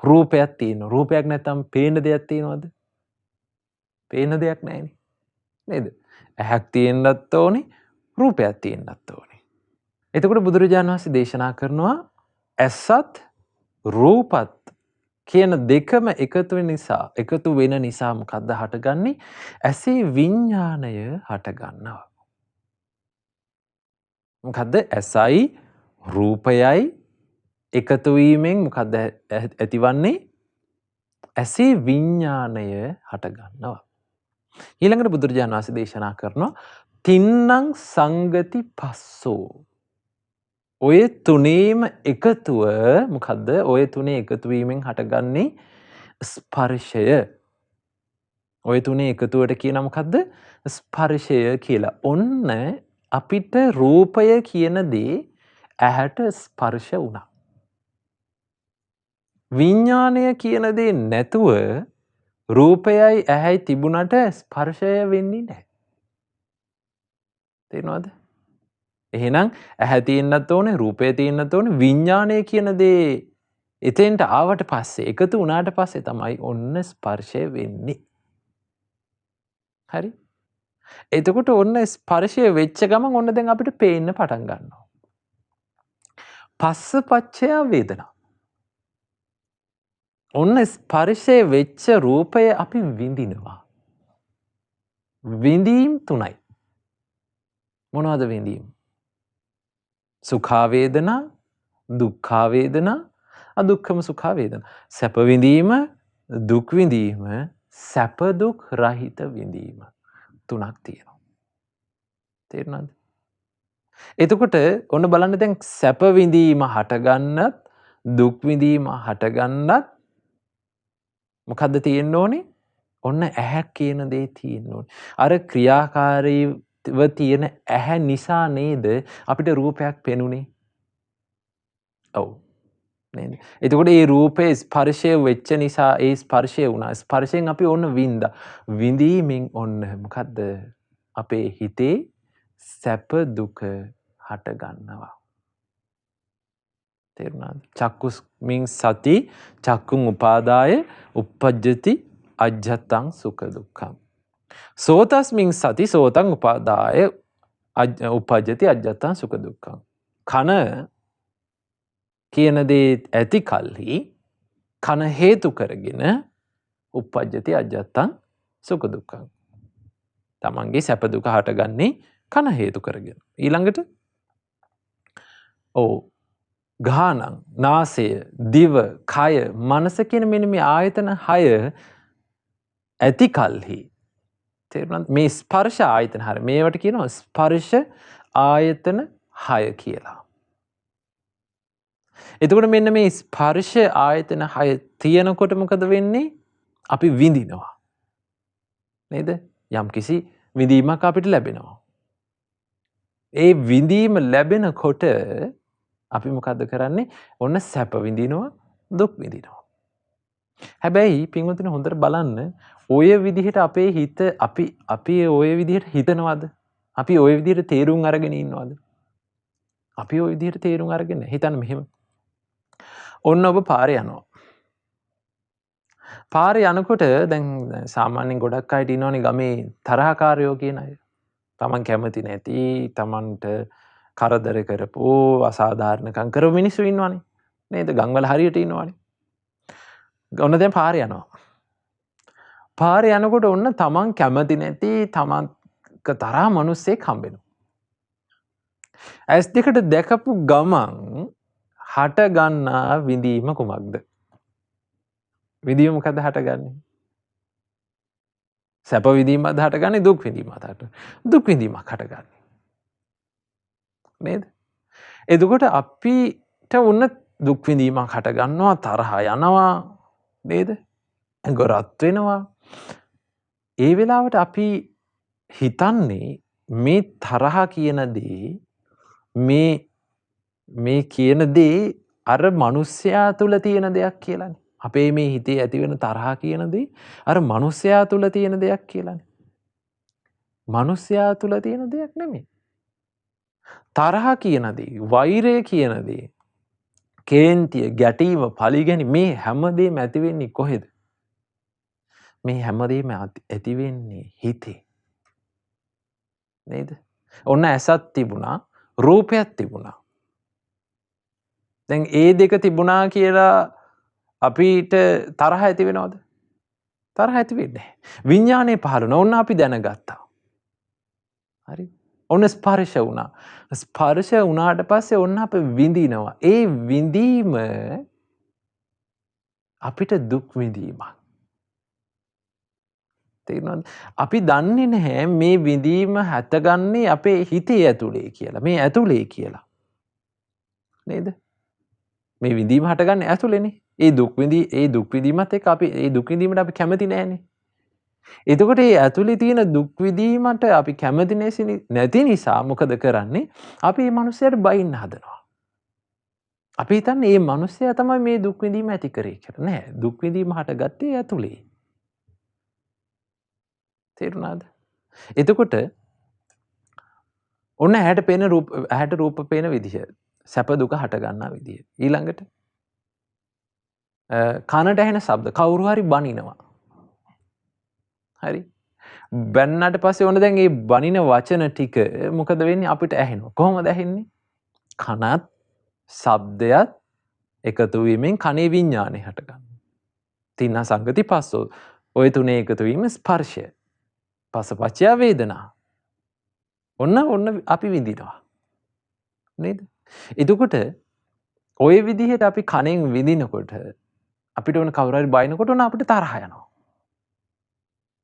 [SPEAKER 1] රූපයක් තියෙනවා. රූපයක් නැත්තම් පේන දෙයක් තියෙනවද? පේන දෙයක් නැහැනේ. නේද? ඇහැක් තියෙන්නත් ඕනේ, රූපයක් තියෙන්නත් ඕනේ. එතකොට බුදුරජාණන් වහන්සේ දේශනා කරනවා ඇසත් රූපත් කියන දෙකම එකතු වෙන නිසා මොකද්ද හටගන්නේ? ඇසේ විඥාණය හටගන්නවා. මොකද්ද? ඇසයි රූපයයි එකතු වීමෙන් මොකද්ද ඇතිවන්නේ? ඇසේ විඥාණය හටගන්නවා. ඊළඟට බුදුරජාණන් වහන්සේ දේශනා කරනවා තින්නම් සංගති පස්සෝ. ඔය තුනේම එකතුව මොකද්ද? ඔය තුනේ එකතු වීමෙන් හටගන්නේ ස්පර්ශය. ඔය තුනේ එකතුවට කියන මොකද්ද? ස්පර්ශය කියලා. ඔන්න අපිට රූපය කියන දේ ඇහැට ස්පර්ශ වුණා. විඥාණය කියන දේ නැතුව රූපයයි ඇහැයි තිබුණට ස්පර්ශය වෙන්නේ නැහැ. තේරෙනවද? එහෙනම් ඇහැ තියෙන්නත් ඕනේ, රූපය තියෙන්නත් ඕනේ, විඥාණය කියන දේ එතෙන්ට ආවට පස්සේ එකතු වුණාට පස්සේ තමයි ඔන්න ස්පර්ශය වෙන්නේ. හරි? එතකොට ඔන්න ස්පර්ශය වෙච්ච ගමන් ඔන්න දැන් අපිට පේන්න පටන් ගන්නවා. පස්ස පච්චය වේදනා. ඔන්න ස්පර්ශය වෙච්ච රූපය අපි විඳිනවා. විඳීම් තුනයි. මොනවද විඳීම්? සුඛා වේදනා, දුක්ඛා වේදනා, අදුක්ඛම සුඛා වේදනා. සැප විඳීම, දුක් විඳීම, සැප දුක් රහිත විඳීම. තුනක් තියෙනවා. තේරුණාද? එතකොට ඔන්න බලන්න දැන් සැප විඳීම හටගන්නත්, දුක් විඳීම හටගන්නත් මොකද්ද තියෙන්න ඕනේ? ඔන්න ඇහැ කියන දේ තියෙන්න ඕනේ. අර ක්‍රියාකාරීව තියෙන ඇහැ නිසා නේද අපිට රූපයක් පෙනුනේ? ඔව්. නේද? එතකොට මේ රූපේ ස්පර්ශය වෙච්ච නිසා ඒ ස්පර්ශය වුණා. ස්පර්ශයෙන් අපි ඔන්න විඳා. විඳීමෙන් ඔන්න මොකද්ද? අපේ හිතේ සැප දුක හට ගන්නවා. තේරුණාද? චක්කුස්මින් සති චක්කුං උපාදාය uppajjati ajjatang sukha dukkam. සෝතස්මින් සති සෝතං උපාදාය uppajjati ajjatang sukha dukkam. කන කියන දේ ඇති කල්හි කන හේතු කරගෙන uppajjati ajjatang sukha dukkam. තමන්ගේ සැප දුක හටගන්නේ කන හේතු කරගෙන. ඊළඟට ගානං, නාසය, දිව, කය, මනස කියන මෙන්න මේ ආයතන 6 ඇති කල්හි තේරුණාද? මේ ස්පර්ශ ආයතන 6 මේවට කියනවා ස්පර්ශ ආයතන 6 කියලා. එතකොට මෙන්න මේ ස්පර්ශ ආයතන 6 තියෙනකොට මොකද වෙන්නේ? අපි විඳිනවා. නේද? යම්කිසි විඳීමක් අපිට ලැබෙනවා. ඒ විඳීම ලැබෙනකොට අපි මොකද්ද කරන්නේ? ඔන්න සැප විඳිනවා, දුක් විඳිනවා. හැබැයි පින්වතුනි හොඳට බලන්න ඔය විදිහට අපේ හිත අපි ඔය විදිහට හිතනවද? අපි ඔය විදිහට තේරුම් අරගෙන ඉන්නවද? අපි ඔය විදිහට තේරුම් අරගෙන හිතන්න මෙහෙම. ඔන්න ඔබ පාරේ යනවා. පාරේ යනකොට දැන් සාමාන්‍යයෙන් ගොඩක් අය ඉන්නවනේ ගමේ තරහකාරයෝ කියන අය. Taman කැමති නැති, Tamanට කරදර කරපු, අසාධාරණකම් කරපු මිනිස්සු ඉන්නවනේ. නේද? ගම්වල හරියට ඉන්නවනේ. ඔන්න දැන් පාරේ යනවා. පාරේ යනකොට ඔන්න Taman කැමති නැති, Tamanක තරහා මිනිස්සෙක් හම්බෙනවා. ඇස් දෙකට දැකපු ගමන් හට ගන්නා විඳීම කුමක්ද? විඳීම මොකද හටගන්නේ? සැප විඳීමක්ද හටගන්නේ? දුක් විඳීමක්ද හටගන්නේ? දුක් විඳීමක් හටගන්නේ. නේද? එතකොට අපිට උන්න දුක් විඳීමක් හට ගන්නවා, තරහ යනවා නේද? ගොරත් වෙනවා. ඒ වෙලාවට අපි හිතන්නේ මේ තරහ කියන දේ මේ කියන දේ අර මිනිස්සයා තුල තියෙන දෙයක් කියලානේ. අපේ මේ හිතේ ඇති වෙන තරහ කියන දේ අර මිනිස්යා තුල තියෙන දෙයක් කියලානේ. මිනිස්යා තුල තියෙන දෙයක් නෙමෙයි. තරහ කියන දේ, වෛරය කියන දේ, කේන්තිය, ගැටීම, පලිගැනීම මේ හැමදේම ඇති වෙන්නේ කොහෙද? මේ හැමදේම ඇති වෙන්නේ හිතේ. නේද? ඔන්න ඇසක් තිබුණා, රූපයක් තිබුණා. දැන් ඒ දෙක තිබුණා කියලා අපිට තරහ ඇති වෙනවද? තරහ ඇති වෙන්නේ නැහැ. විඥානය පහළ වුණා. ඔන්න අපි දැනගත්තා. හරි? ඔන්න ස්පර්ශ වුණා. ස්පර්ශ වුණාට පස්සේ ඔන්න අපි විඳිනවා. ඒ විඳීම අපිට දුක් විඳීමක්. තේරුණාද? අපි දන්නේ නැහැ මේ විඳීම හැතගන්නේ අපේ හිතේ ඇතුලේ කියලා. මේ ඇතුලේ කියලා. නේද? මේ විඳීම හටගන්නේ ඇතුලේනේ. ඒ දුක් විඳීමත් එක්ක අපි ඒ දුක් විඳීමට අපි කැමති නෑනේ. එතකොට මේ ඇතුලේ තියෙන දුක් විඳීමට අපි කැමති නැති නිසා මොකද කරන්නේ? අපි මේ මිනිස්සයාට බයින්න හදනවා. අපි හිතන්නේ මේ මිනිස්සයා තමයි මේ දුක් විඳීම ඇති කරේ කියලා. නෑ. දුක් විඳීම හටගත්තේ ඇතුලේ. තේරුණාද? එතකොට ඔන්න ඇහැට රූප පේන විදිහ. සැප දුක හට ගන්නා විදිහ. ඊළඟට කනට ඇහෙන ශබ්ද කවුරු හරි බනිනවා. හරි? බැන්නට පස්සේ ඔන්න දැන් මේ බනින වචන ටික මොකද වෙන්නේ අපිට ඇහෙනවා. කොහොමද ඇහෙන්නේ? කනත් ශබ්දයත් එකතු වීමෙන් කනේ විඥානය හටගන්නවා. තින්න සංගති පස්සෝ. ඔය තුනේ එකතු වීම ස්පර්ශය. පසපච්චය වේදනා. ඔන්න අපි විඳිනවා. නේද? එතකොට ඔය විදිහට අපි කනෙන් විඳිනකොට අපිට ඕන කවුරු හරි බයිනකොට ඕන අපිට තරහ යනවා.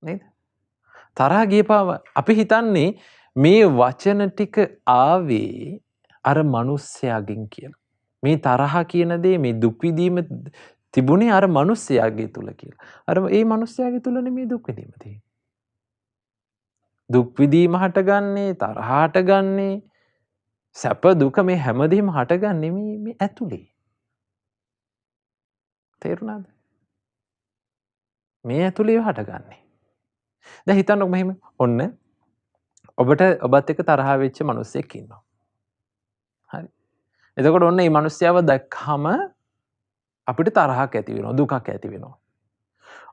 [SPEAKER 1] නේද? තරහ ගියපාම අපි හිතන්නේ මේ වචන ටික ආවේ අර මිනිස්යාගෙන් කියලා. මේ තරහ කියන දේ මේ දුක් විඳීම තිබුණේ අර මිනිස්යාගේ තුල කියලා. අර ඒ මිනිස්යාගේ තුල නෙමේ දුක් විඳීම තියෙන්නේ. දුක් විඳීම හටගන්නේ තරහ හටගන්නේ සැප දුක මේ හැමදේම හටගන්නේ මේ ඇතුලේ. තේරුණාද? මේ ඇතුලේ හටගන්නේ. දැන් හිතන්නකො මෙහෙම ඔන්න ඔබත් එක්ක තරහ වෙච්ච මිනිස්සෙක් ඉන්නවා. හරි. එතකොට ඔන්න මේ මිනිස්යාව දැක්කම අපිට තරහක් ඇති වෙනවා දුකක් ඇති වෙනවා.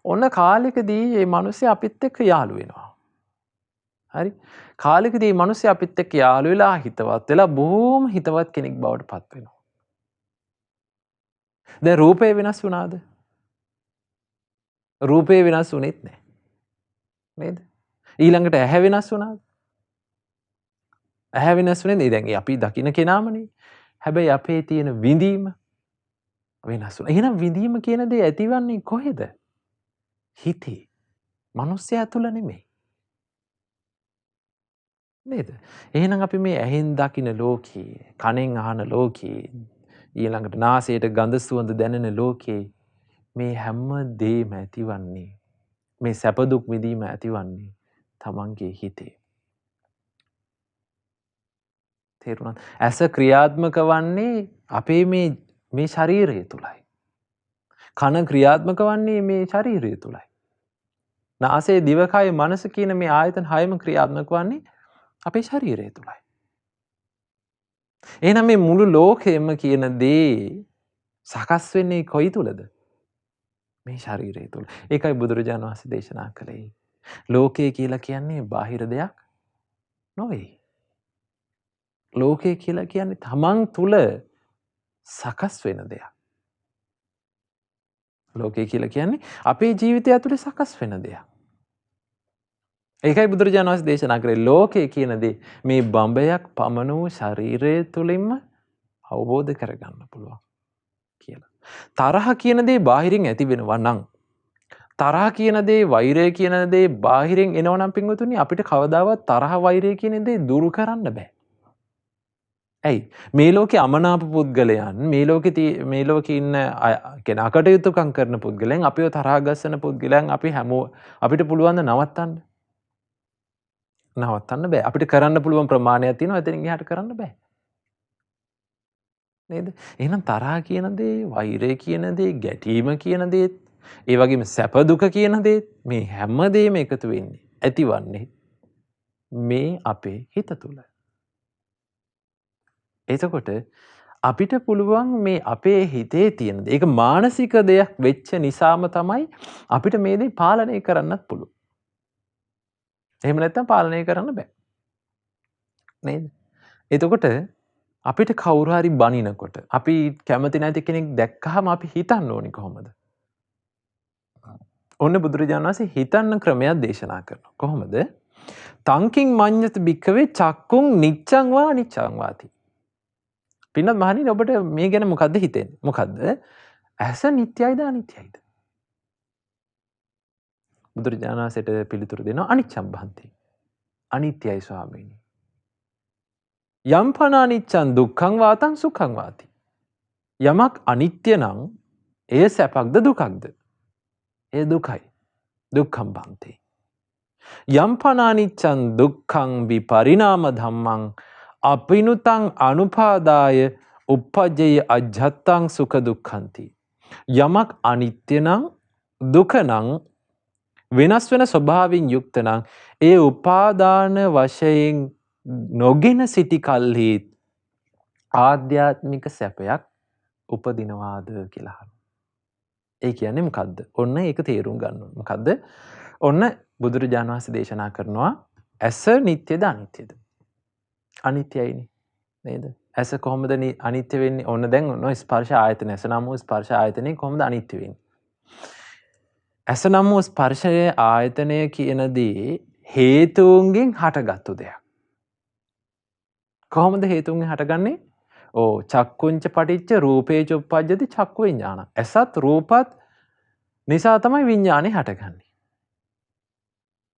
[SPEAKER 1] ඔන්න කාලෙකදී මේ මිනිස්සයා අපිත් එක්ක යාළු වෙනවා. හරි? කාලෙකදී මේ මිනිස්සයා අපිත් එක්ක යාළු වෙලා හිතවත් වෙලා බොහොම හිතවත් කෙනෙක් බවට පත් වෙනවා. දැන් රූපේ වෙනස් වුණාද? රූපේ වෙනස් වුණෙත් නැහැ. නේද? ඊළඟට ඇහැ වෙනස් වුණාද? ඇහැ වෙනස් වුණේ නේ. දැන් අපි දකින්න කෙනාමනේ. හැබැයි අපේ තියෙන විඳීම වෙනස් වුණා. එහෙනම් විඳීම කියන දේ ඇතිවන්නේ කොහෙද? හිතේ. මිනිස්සයා තුල නෙමෙයි. නේද? එහෙනම් අපි මේ ඇහෙන් දකින ලෝකේ, කනෙන් අහන ලෝකේ, ඊළඟට නාසයට ගඳ සුවඳ දැනෙන ලෝකේ මේ හැම දෙයක්ම ඇතිවන්නේ මේ සැප දුක් විඳීම ඇතිවන්නේ තමන්ගේ හිතේ. තේරුණාද? ඇස ක්‍රියාත්මක වන්නේ අපේ මේ ශරීරය තුලයි. කන ක්‍රියාත්මක වන්නේ මේ ශරීරය තුලයි. නාසය දිවකය මනස කියන මේ ආයතන හයම ක්‍රියාත්මක වන්නේ අපේ ශරීරය තුලයි. එහෙනම් මේ මුළු ලෝකෙම කියන දේ සකස් වෙන්නේ කොයි තුලද? මේ ශරීරය තුල. ඒකයි බුදුරජාණන් වහන්සේ දේශනා කළේ. ලෝකය කියලා කියන්නේ බාහිර දෙයක් නොවේ. ලෝකය කියලා කියන්නේ තමන් තුල සකස් වෙන දෙයක්. ලෝකය කියලා කියන්නේ අපේ ජීවිතය ඇතුලේ සකස් වෙන දෙයක්. ඒකයි බුදුරජාණන් වහන්සේ දේශනා කරේ ලෝකය කියන දේ මේ බඹයක් පමණ වූ ශරීරය තුලින්ම අවබෝධ කරගන්න පුළුවන් කියලා. තරහ කියන දේ බාහිරින් ඇති වෙනවා නම් තරහ කියන දේ වෛරය කියන දේ බාහිරින් එනවා නම් පින්වතුනි අපිට කවදාවත් තරහ වෛරය කියන දේ දුරු කරන්න බෑ. ඇයි? මේ ලෝකේ අමනාප පුද්ගලයන් මේ ලෝකේ ඉන්න කෙනා කටයුතුකම් කරන පුද්ගලයන් අපිව තරහ ගස්සන පුද්ගලයන් අපිට පුළුවන් ද නවත්තන්න බෑ. අපිට කරන්න පුළුවන් ප්‍රමාණයක් තියෙනවා. එතනින් එහාට කරන්න බෑ. නේද? එහෙනම් තරහා කියන දේ, වෛරය කියන දේ, ගැටීම කියන දේත්, ඒ වගේම සැප දුක කියන දේත් මේ හැම දෙයක්ම එකතු වෙන්නේ, ඇතිවන්නේ මේ අපේ හිත තුල. එතකොට අපිට පුළුවන් මේ අපේ හිතේ තියෙන දේ, ඒක මානසික දෙයක් වෙච්ච නිසාම තමයි අපිට මේ දේ පාලනය කරන්නත් පුළුවන්. එහෙම නැත්නම් පාලනය කරන්න බෑ. නේද? එතකොට අපිට කවුරු හරි බනිනකොට අපි කැමති නැති කෙනෙක් දැක්කහම අපි හිතන්න ඕනි කොහොමද? ඔන්න බුදුරජාණන් වහන්සේ හිතන්න ක්‍රමයක් දේශනා කරනවා. කොහොමද? තංකින් මඤ්ඤත භික්ඛවේ චක්කුං නිච්ඡං වා අනිච්ඡං වාති. පින්නත් මහණෙනි ඔබට මේ ගැන මොකද්ද හිතෙන්නේ? මොකද්ද? ඇස නිට්ටයයිද අනිත්‍යයිද? බුදුරජාණන් වහන්සේට පිළිතුරු දෙනවා අනිච්ඡම් භන්ති. අනිත්‍යයි ස්වාමීනි. යම් පන අනිච්ඡං දුක්ඛං වාතං සුඛං වාති. යමක් අනිත්‍ය නම් එය සැපක්ද දුකක්ද? එය දුකයි. දුක්ඛම් භන්ති. යම් පන අනිච්ඡං දුක්ඛං විපරිණාම ධම්මං අපිනුතං අනුපාදාය uppajjaya ajjattං සුඛ දුක්ඛන්ති. යමක් අනිත්‍ය නම් දුක නම් වෙනස් වෙන ස්වභාවයෙන් යුක්ත නම් ඒ උපාදාන වශයෙන් නොගෙන සිටි කල්හි ආධ්‍යාත්මික සැපයක් උපදිනවාද කියලා අහනවා. ඒ කියන්නේ මොකද්ද? ඔන්න ඒක තේරුම් ගන්න ඕනේ. මොකද්ද? ඔන්න බුදුරජාණන් වහන්සේ දේශනා කරනවා ඇස නිට්ටයද අනිත්‍යද? අනිත්‍යයිනේ. නේද? ඇස කොහොමද අනිත්‍ය වෙන්නේ? ඔන්න දැන් ඔන්න ස්පර්ශ ආයතන ඇස නම් වූ ස්පර්ශ ආයතනේ කොහොමද අනිත්‍ය වෙන්නේ? ඇස නම් වූ ස්පර්ශයේ ආයතනය කියන දේ හේතුන්ගෙන් හටගත්තු දෙයක්. කොහොමද හේතුන්ගෙන් හටගන්නේ? චක්කුංච පටිච්ච රූපේච උප්පජ්ජති චක්කු විඥාන. ඇසත් රූපත් නිසා තමයි විඥානේ හටගන්නේ.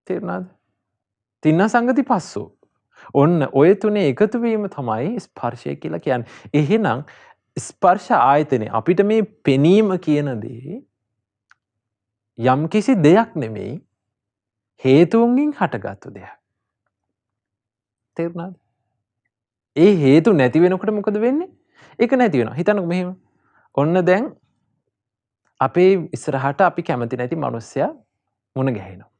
[SPEAKER 1] තේරුණාද? තින්න සංගති පස්සෝ. ඔන්න ඔය තුනේ එකතු වීම තමයි ස්පර්ශය කියලා කියන්නේ. එහෙනම් ස්පර්ශ ආයතනේ අපිට මේ පෙනීම කියන දේ යම් කිසි දෙයක් නෙමෙයි හේතුන්ගෙන් හටගත්තු දෙයක්. තේරුණාද? ඒ හේතු නැති වෙනකොට මොකද වෙන්නේ? ඒක නැති වෙනවා. හිතන්නකෝ මෙහෙම. ඔන්න දැන් අපේ ඉස්සරහට අපි කැමති නැති මිනිස්සයා මුණ ගැහෙනවා.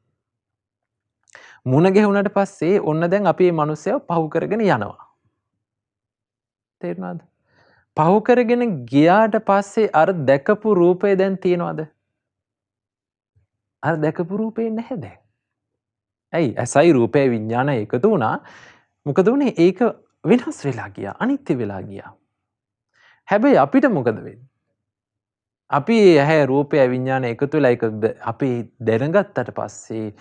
[SPEAKER 1] මුණ ගැහුණාට පස්සේ ඔන්න දැන් අපි මේ මිනිස්සයව පහු කරගෙන යනවා. තේරුණාද? පහු කරගෙන ගියාට පස්සේ අර දැකපු රූපය දැන් තියනවද? අර දැකපු රූපේ නැහැ දැන්. ඇයි? ඇසයි රූපය විඥානය එකතු වුණා. මොකද උනේ? ඒක වෙනස් වෙලා ගියා. අනිත්‍ය වෙලා ගියා. හැබැයි අපිට මොකද වෙන්නේ? අපි ඇහැ රූපය විඥානය එකතු වෙලා ඒක අපි දැනගත්තට පස්සේ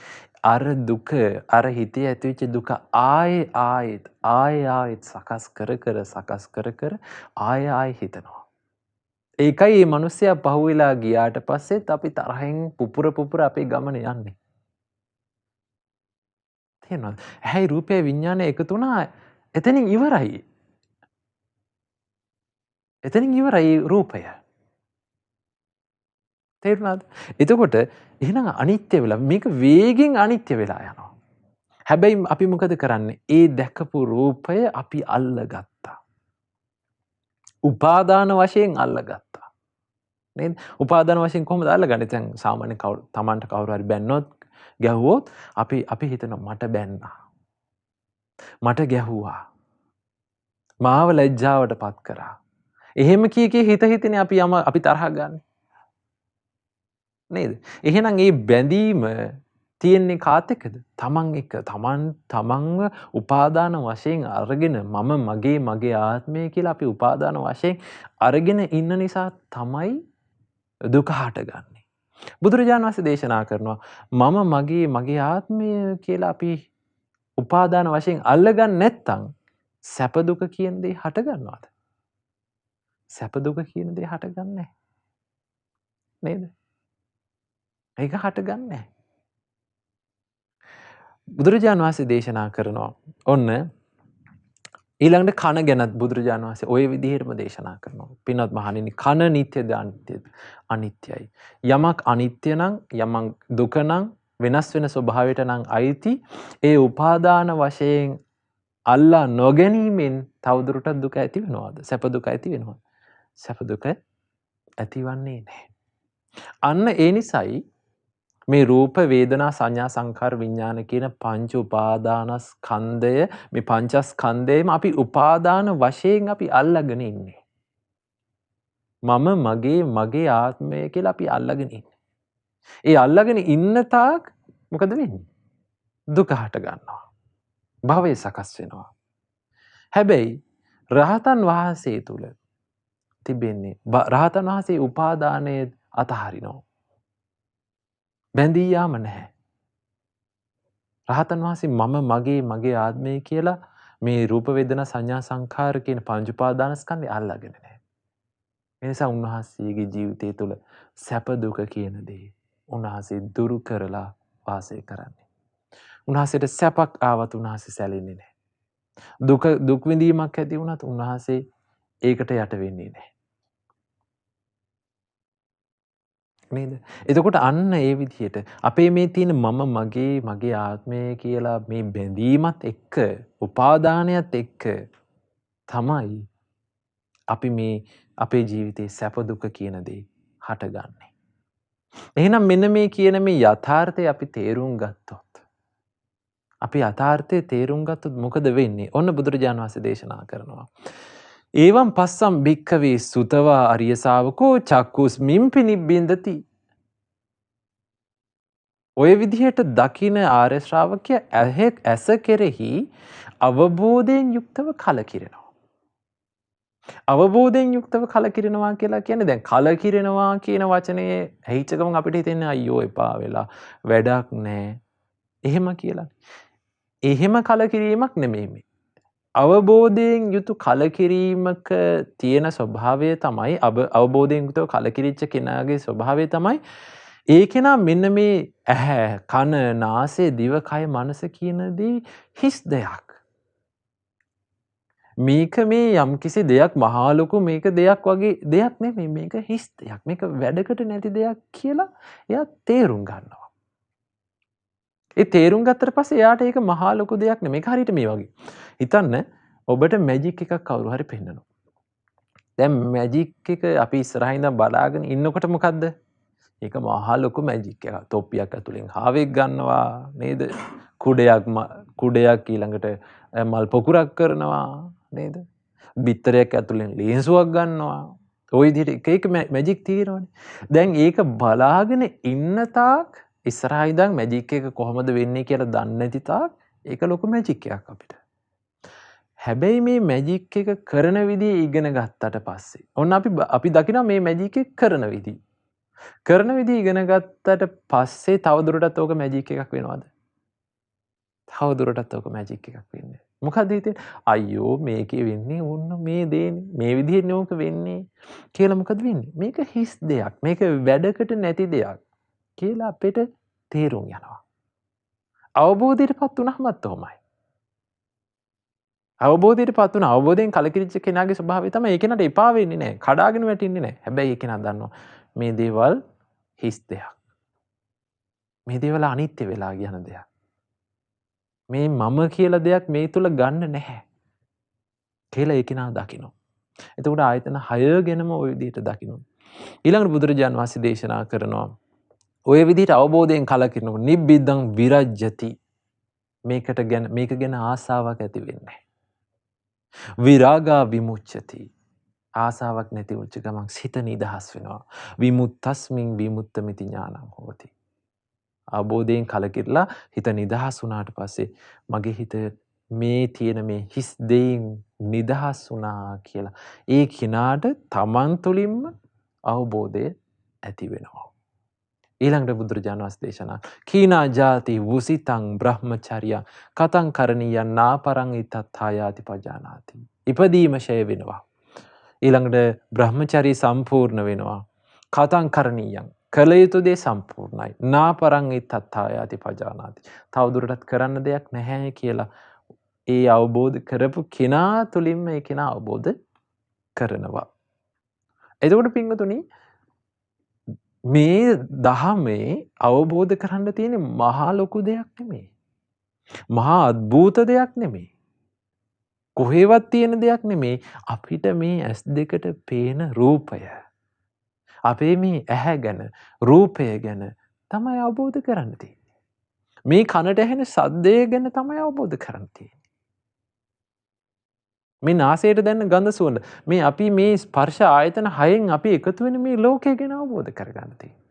[SPEAKER 1] අර දුක අර හිතේ ඇතිවෙච්ච දුක ආයෙත් සකස් කර කර ආයෙ හිතනවා. ඒකයි මේ මිනිස්සයා පහුවෙලා ගියාට පස්සෙත් අපි තරහෙන් පුපුර අපේ ගමන යන්නේ. තේරෙනවද? ඇයි රූපය විඥානය එකතු වුණා එතනින් ඉවරයි. එතනින් ඉවරයි රූපය. තේරුණාද? එතකොට එහෙනම් අනිත්‍ය වෙලා මේක වේගෙන් අනිත්‍ය වෙලා යනවා. හැබැයි අපි මොකද කරන්නේ? ඒ දැකපු රූපය අපි අල්ලගත්තා. උපාදාන වශයෙන් අල්ලගත්තා. නේද? උපාදාන වශයෙන් කොහොමද අල්ලගන්නේ? දැන් සාමාන්‍ය තමන්ට කවුරු හරි බැන්නොත් ගැහුවොත් අපි හිතනවා මට බැන්නා. මට ගැහුවා. මාව ලැජ්ජාවට පත් කරා. එහෙම කී හිතනේ අපි තරහ ගන්න. නේද? එහෙනම් මේ බැඳීම තියෙන්නේ කාත් එක්කද? තමන් එක්ක. තමන්ව උපාදාන වශයෙන් අරගෙන මගේ ආත්මය කියලා අපි උපාදාන වශයෙන් අරගෙන ඉන්න නිසා තමයි දුක හටගන්නේ. බුදුරජාණන් වහන්සේ දේශනා කරනවා මගේ ආත්මය කියලා අපි උපාදාන වශයෙන් අල්ලගන්න නැත්තම් සැප දුක කියන දේ හටගන්නවද? සැප දුක කියන දේ හටගන්නේ නැහැ. නේද? ඒක හටගන්නේ නැහැ. බුදුරජාණන් වහන්සේ දේශනා කරනවා ඔන්න ඊළඟට කන ගැනත් බුදුරජාණන් වහන්සේ ওই විදිහටම දේශනා කරනවා. පින්වත් මහණෙනි කන නිට්ටයද අනිත්‍යයි. යමක් අනිත්‍ය නම් යමක් දුක නම් වෙනස් වෙන ස්වභාවයට නම් අයිති ඒ උපාදාන වශයෙන් අල්ලා නොගැනීමෙන් තවදුරටත් දුක ඇති වෙනවද? සැප දුක ඇති වෙනවද? සැප දුක ඇතිවන්නේ නැහැ. අන්න ඒ නිසායි මේ රූප වේදනා සංඥා සංකාර විඥාන කියන පංච උපාදානස්කන්ධය මේ පංචස්කන්ධයම අපි උපාදාන වශයෙන් අපි අල්ලගෙන ඉන්නේ. මම මගේ ආත්මය කියලා අපි අල්ලගෙන ඉන්නේ. ඒ අල්ලගෙන ඉන්න තාක් මොකද වෙන්නේ? දුක හට ගන්නවා. භවය සකස් වෙනවා. හැබැයි රහතන් වහන්සේ තුල තිබෙන්නේ රහතන් වහන්සේ උපාදානය අතහරිනවා. බැඳී යාම නැහැ. රහතන් වහන්සේ මගේ ආත්මය කියලා මේ රූප වේදනා සංඥා සංඛාර කියන පංච උපාදානස්කන්ධය අල්ලගෙන නැහැ. ඒ නිසා උන්වහන්සේගේ ජීවිතය තුළ සැප දුක කියන දේ උන්වහන්සේ දුරු කරලා වාසය කරන්නේ. උන්වහන්සේට සැපක් ආවත් උන්වහන්සේ සැලෙන්නේ නැහැ. දුක් විඳීමක් ඇති වුණත් උන්වහන්සේ ඒකට යට වෙන්නේ නැහැ. නේද? එතකොට අන්න ඒ විදිහට අපේ මේ තියෙන මගේ ආත්මය කියලා මේ බැඳීමත් එක්ක උපාදානයත් එක්ක තමයි අපි මේ අපේ ජීවිතේ සැප දුක කියන දේ හටගන්නේ. එහෙනම් මෙන්න මේ කියන මේ යථාර්ථය අපි තේරුම් ගත්තොත් අපි යථාර්ථය තේරුම් ගත්තොත් මොකද වෙන්නේ? ඔන්න බුදුරජාණන් වහන්සේ දේශනා කරනවා. ඒවම් පස්සම් භික්ඛවේ සුතවා අරිය ශාවකෝ චක්කුස්මින් පිනිබ්බින්දති. ඔය විදිහට දකින ආර්ය ශ්‍රාවකයා ඇස කෙරෙහි අවබෝධයෙන් යුක්තව කලකිරෙනවා. අවබෝධයෙන් යුක්තව කලකිරෙනවා කියලා කියන්නේ දැන් කලකිරෙනවා කියන වචනේ ඇහිච්ච ගමන් අපිට හිතෙන්නේ අයියෝ එපා වෙලා වැඩක් නැහැ. එහෙම කියලා. එහෙම කලකිරීමක් නෙමෙයි මේ. අවබෝධයෙන් යුතු කලකිරීමක තියෙන ස්වභාවය තමයි අවබෝධයෙන් යුතුව කලකිරිච්ච කෙනාගේ ස්වභාවය තමයි ඒ කෙනා මෙන්න මේ ඇහැ කන නාසය දිව කය මනස කියන දේ හිස් දෙයක්. මේක මේ යම්කිසි දෙයක් මහා ලොකු මේක දෙයක් වගේ දෙයක් නෙමෙයි මේක හිස් දෙයක්. මේක වැඩකට නැති දෙයක් කියලා එයා තේරුම් ගන්නවා. ඒ තේරුම් ගත්තට පස්සේ එයාට ඒක මහා ලොකු දෙයක් නෙමෙයි. මේක හරියට මේ වගේ. හිතන්න ඔබට මැජික් එකක් කවුරු හරි පෙන්නනවා. දැන් මැජික් එක අපි ඉස්සරහින් ඉඳන් බලාගෙන ඉන්නකොට මොකද්ද? ඒක මහා ලොකු මැජික් එකක්. තොප්පියක් ඇතුලෙන් හාවෙක් ගන්නවා නේද? කුඩයක් ඊළඟට මල් පොකුරක් කරනවා නේද? බිත්තරයක් ඇතුලෙන් ලේන්සුවක් ගන්නවා. ওই විදිහට එක මැජික් තියෙනවනේ. දැන් ඒක බලාගෙන ඉන්න තාක් ඉස්සරහා ඉඳන් මැජික් එක කොහොමද වෙන්නේ කියලා දන්නේ නැති තාක් ඒක ලොකු මැජික් එකක් අපිට. හැබැයි මේ මැජික් එක කරන විදිය ඉගෙන ගත්තට පස්සේ ඔන්න අපි දකිනවා මේ මැජික් එක කරන විදිය. කරන විදිය ඉගෙන ගත්තට පස්සේ තවදුරටත් ඕක මැජික් එකක් වෙනවද? තවදුරටත් ඕක මැජික් එකක් වෙන්නේ. මොකද හිතෙන්නේ අයියෝ මේකේ වෙන්නේ ඕන්න මේ දේනේ මේ විදිහේ ඕක වෙන්නේ කියලා මොකද වෙන්නේ? මේක හිස් දෙයක්. මේක වැඩකට නැති දෙයක් කියලා අපිට තේරුම් යනවා. අවබෝධයටපත් වුණාමත් ඔහොමයි. අවබෝධයටපත් වුණ අවබෝධයෙන් කලකිරිච්ච කෙනාගේ ස්වභාවය තමයි ඒ කෙනාට එපා වෙන්නේ නැහැ. කඩාගෙන වැටෙන්නේ නැහැ. හැබැයි ඒ කෙනා දන්නවා මේ දේවල් හිස් දෙයක්. මේ දේවල් අනිත්‍ය වෙලා යන දෙයක්. මේ මම කියලා දෙයක් මේ තුල ගන්න නැහැ. කියලා ඒ කෙනා දකිනවා. එතකොට ආයතන 6 ගැනම ওই විදිහට දකිනවා. ඊළඟට බුදුරජාන් වහන්සේ දේශනා කරනවා ඔය විදිහට අවබෝධයෙන් කලකිරෙනකොට නිබ්බිද්දං විරජ්‍යති. මේක ගැන ආසාවක් ඇති වෙන්නේ නැහැ. විරාගා විමුච්ඡති. ආසාවක් නැති වෙච්ච ගමන් සිත නිදහස් වෙනවා. විමුත්තස්මින් විමුත්තമിതി ඥානං හෝති. අවබෝධයෙන් කලකිරලා හිත නිදහස් වුණාට පස්සේ මගේ හිත මේ තියෙන මේ හිස් දෙයින් නිදහස් වුණා කියලා ඒ කිනාට තමන් තුළින්ම අවබෝධය ඇති වෙනවා. ඊළඟට බුදුරජාණන් වහන්සේ දේශනා කීනා ජාති වුසිතං බ්‍රහ්මචර්යං කතං කරණීයං නාපරං ඉත්තත්ථායාති පජානාති. ඉපදීම ෂය වෙනවා. ඊළඟට බ්‍රහ්මචර්ය සම්පූර්ණ වෙනවා. කතං කරණීයං කළ යුතු දේ සම්පූර්ණයි. නාපරං ඉත්තත්ථායාති පජානාති. තවදුරටත් කරන්න දෙයක් නැහැ කියලා ඒ අවබෝධ කරපු කෙනා තුළින්ම ඒ කෙනා අවබෝධ කරනවා. එතකොට පින්වතුනි මේ දහමේ අවබෝධ කරන්න තියෙන මහා ලොකු දෙයක් නෙමෙයි. මහා අద్භූත දෙයක් නෙමෙයි. කොහෙවත් තියෙන දෙයක් නෙමේ. අපිට මේ ඇස් දෙකට පේන රූපය. අපේ මේ ඇහැ ගැන රූපය ගැන තමයි අවබෝධ කරන්න තියෙන්නේ. මේ කනට ඇහෙන සද්දය ගැන තමයි අවබෝධ කරන්න තියෙන්නේ. මේ නාසයට දැනෙන ගඳ සුවඳ මේ අපි මේ ස්පර්ශ ආයතන 6න් අපි එකතු වෙන මේ ලෝකය ගැන අවබෝධ කරගන්න තියෙන්නේ.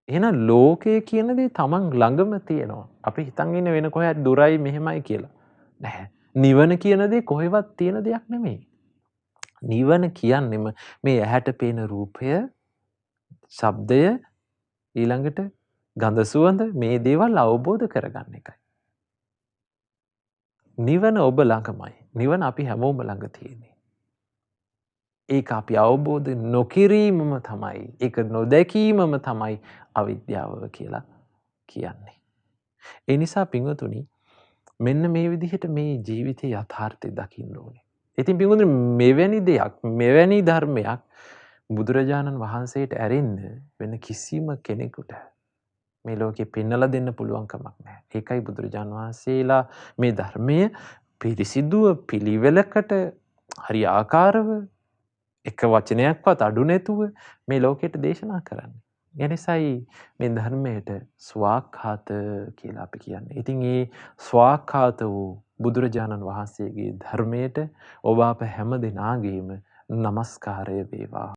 [SPEAKER 1] එහෙනම් ලෝකය කියන දේ තමන් ළඟම තියෙනවා. අපි හිතන් ඉන්නේ වෙන කොහෙවත් දුරයි මෙහෙමයි කියලා. නැහැ. නිවන කියන දේ කොහෙවත් තියෙන දෙයක් නෙමෙයි. නිවන කියන්නෙම මේ ඇහැට පේන රූපය, ශබ්දය, ඊළඟට ගඳ සුවඳ මේ දේවල් අවබෝධ කරගන්න එකයි. නිවන ඔබ ළඟමයි. නිවන අපි හැමෝම ළඟ තියෙන්නේ. ඒක අපි අවබෝධ නොකිරීමම තමයි, ඒක නොදැකීමම තමයි අවිද්‍යාව කියලා කියන්නේ. ඒ නිසා පින්වතුනි මෙන්න මේ විදිහට මේ ජීවිතයේ යථාර්ථය දකින්න ඕනේ. ඉතින් පින්වතුනි මෙවැනි දෙයක්, මෙවැනි ධර්මයක් බුදුරජාණන් වහන්සේට ඇරෙන්න වෙන කිසිම කෙනෙකුට මේ ලෝකේ පෙන්වලා දෙන්න පුළුවන් කමක් නැහැ. ඒකයි බුදුරජාණන් වහන්සේලා මේ ධර්මය පිරිසිදුව පිළිවෙලකට හරි ආකාරව එක වචනයක්වත් අඩු නැතුව මේ ලෝකෙට දේශනා කරන්නේ. එනිසායි මේ ධර්මයට ස්වාක්ඛාත කියලා අපි කියන්නේ. ඉතින් මේ ස්වාක්ඛාත වූ බුදුරජාණන් වහන්සේගේ ධර්මයට ඔබ අප හැම දෙනාගේම নমස්කාරය වේවා.